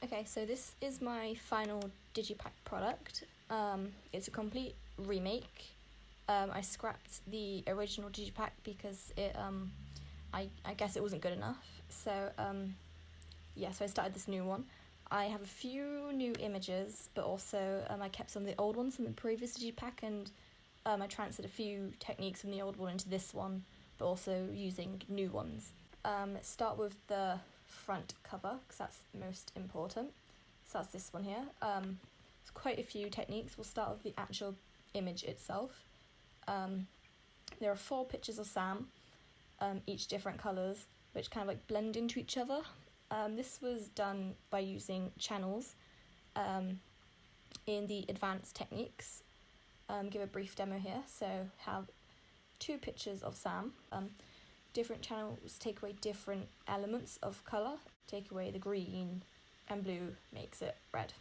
Okay, so this is my final Digipak product. It's a complete remake. I scrapped the original Digipak because I guess it wasn't good enough. So so I started this new one. I have a few new images, but also I kept some of the old ones from the previous Digipak, and I transferred a few techniques from the old one into this one, but also using new ones. Let's start with the front cover because that's most important. So that's this one here. There's quite a few techniques. We'll start with the actual image itself. There are 4 pictures of Sam, each different colours, which kind of like blend into each other. This was done by using channels in the advanced techniques. Give a brief demo here. So have 2 pictures of Sam. Different channels take away different elements of colour. Take away the green and blue makes it red.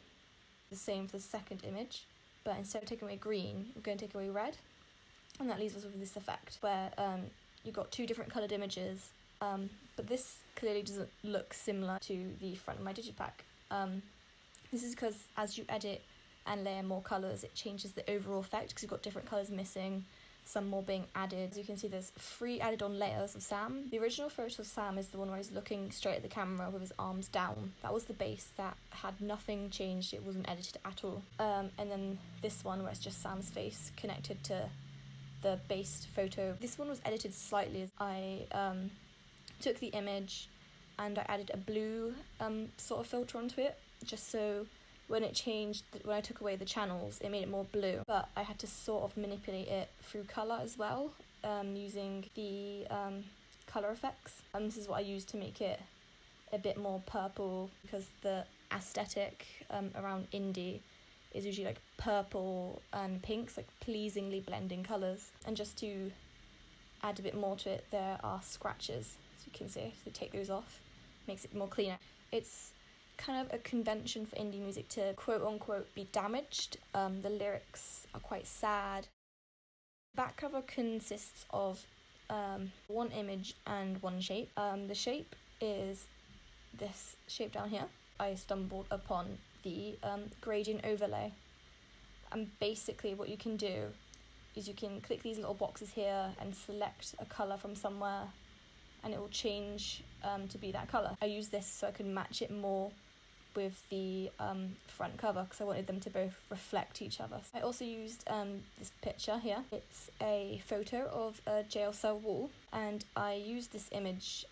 The same for the second image, but instead of taking away green, we're going to take away red, and that leaves us with this effect where you've got 2 different coloured images, but this clearly doesn't look similar to the front of my Digipak. This is because as you edit and layer more colours, it changes the overall effect because you've got different colours missing, some more being added. As you can see, there's 3 added on layers of Sam. The original photo of Sam is the one where he's looking straight at the camera with his arms down. That was the base that had nothing changed, it wasn't edited at all. And then this one where it's just Sam's face connected to the base photo. This one was edited slightly. I took the image and I added a blue sort of filter onto it, just so when it changed, when I took away the channels, it made it more blue. But I had to sort of manipulate it through colour as well, using the colour effects. This is what I used to make it a bit more purple, because the aesthetic around indie is usually like purple and pinks, like pleasingly blending colours. And just to add a bit more to it, there are scratches, as you can see. So take those off, makes it more cleaner. It's kind of a convention for indie music to quote-unquote be damaged. The lyrics are quite sad. Back cover consists of 1 image and 1 shape. The shape is this shape down here. I stumbled upon the gradient overlay, and basically what you can do is you can click these little boxes here and select a colour from somewhere, and it will change to be that colour. I use this so I can match it more with the front cover because I wanted them to both reflect each other. I also used this picture here. It's a photo of a jail cell wall, and I used this image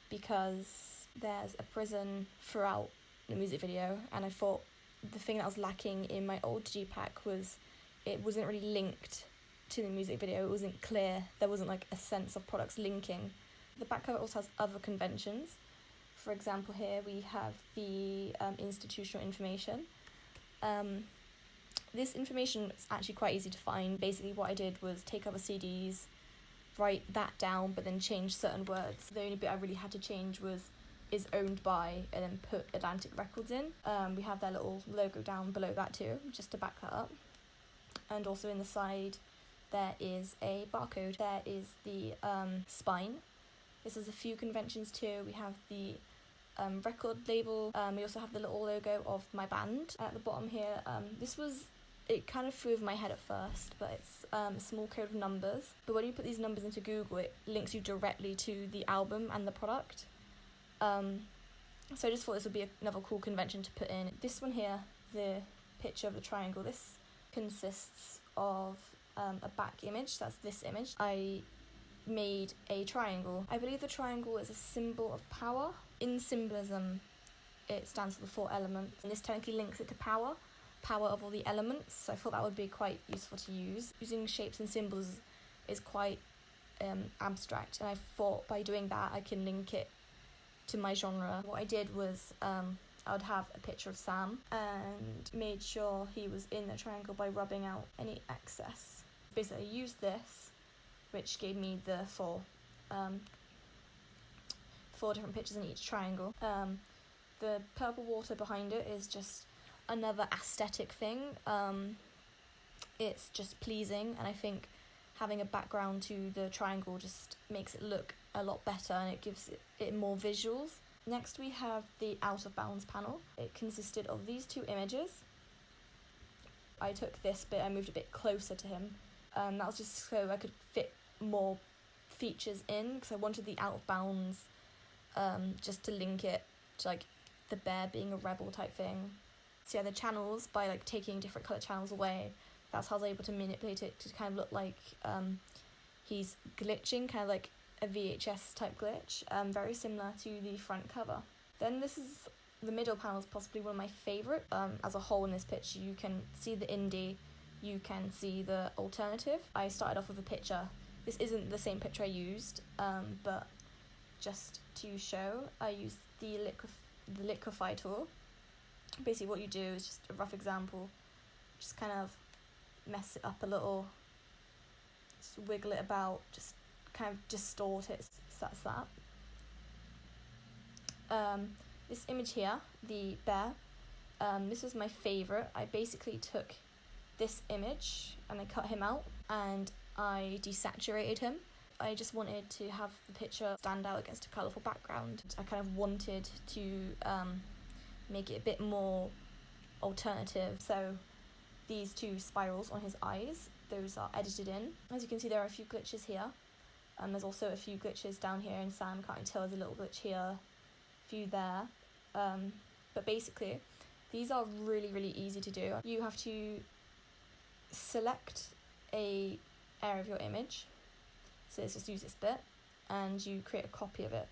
because there's a prison throughout the music video, and I thought the thing that was lacking in my old Digipak was it wasn't really linked to the music video. It wasn't clear. There wasn't like a sense of products linking. The back cover also has other conventions. For example, here we have the institutional information. This information is actually quite easy to find. Basically what I did was take other CDs, write that down, but then change certain words. The only bit I really had to change was is owned by, and then put Atlantic Records in. We have their little logo down below that too, just to back that up. And also in the side there is a barcode. There is the spine. This is a few conventions too. We have the record label. We also have the little logo of my band. At the bottom here, it kind of flew over my head at first, but it's a small code of numbers. But when you put these numbers into Google, it links you directly to the album and the product. So I just thought this would be another cool convention to put in. This one here, the picture of the triangle, this consists of a back image. That's this image. I made a triangle. I believe the triangle is a symbol of power. In symbolism, it stands for the 4 elements, and this technically links it to power of all the elements, so I thought that would be quite useful to use. Using shapes and symbols is quite abstract, and I thought by doing that I can link it to my genre. What I did was I would have a picture of Sam and made sure he was in the triangle by rubbing out any excess. Basically I used this, which gave me the 4 different pictures in each triangle. The purple water behind it is just another aesthetic thing. It's just pleasing, and I think having a background to the triangle just makes it look a lot better, and it gives it more visuals. Next we have the out of bounds panel. It consisted of these two images. I took this bit, I moved a bit closer to him. That was just so I could fit more features in, because I wanted the out of bounds just to link it to like the bear being a rebel type thing. So yeah, the channels, by like taking different colour channels away, that's how I was able to manipulate it to kind of look like he's glitching, kind of like a VHS type glitch, very similar to the front cover. Then this is the middle panel, is possibly one of my favourite. As a whole in this picture, you can see the indie, you can see the alternative. I started off with a picture. This isn't the same picture I used, but just to show, I used the liquefy tool. Basically what you do is just a rough example, just kind of mess it up a little, just wiggle it about, just kind of distort it, so that's that. This image here, the bear, this was my favourite. I basically took this image and I cut him out and I desaturated him. I just wanted to have the picture stand out against a colourful background. I kind of wanted to make it a bit more alternative. So these two spirals on his eyes, those are edited in. As you can see, there are a few glitches here. There's also a few glitches down here in Sam, can't tell, there's a little glitch here, a few there. But basically, these are really, really easy to do. You have to select a area of your image, so let's just use this bit, and you create a copy of it.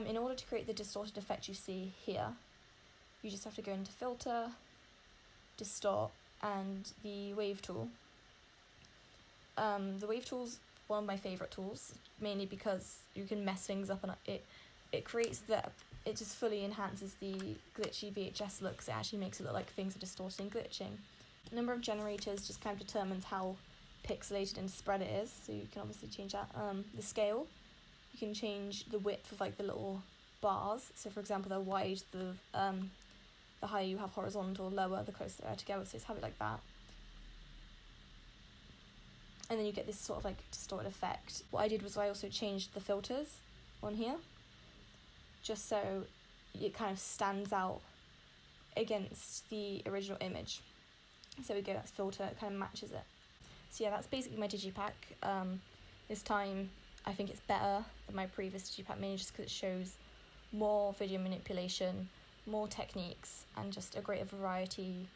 In order to create the distorted effect you see here, you just have to go into Filter, Distort, and the Wave tool. The Wave tool's one of my favourite tools, mainly because you can mess things up and it creates it just fully enhances the glitchy VHS look, so it actually makes it look like things are distorting and glitching. The number of generators just kind of determines how pixelated and spread it is, so you can obviously change that. The scale, you can change the width of like the little bars, so for example they're wide, the higher you have horizontal, lower, the closer they are together, so just have it like that. And then you get this sort of like distorted effect. What I did was I also changed the filters on here, just so it kind of stands out against the original image. So we go, that's filter, it kind of matches it. So yeah, that's basically my Digipak. This time I think it's better than my previous Digipak, mainly just because it shows more video manipulation, more techniques, and just a greater variety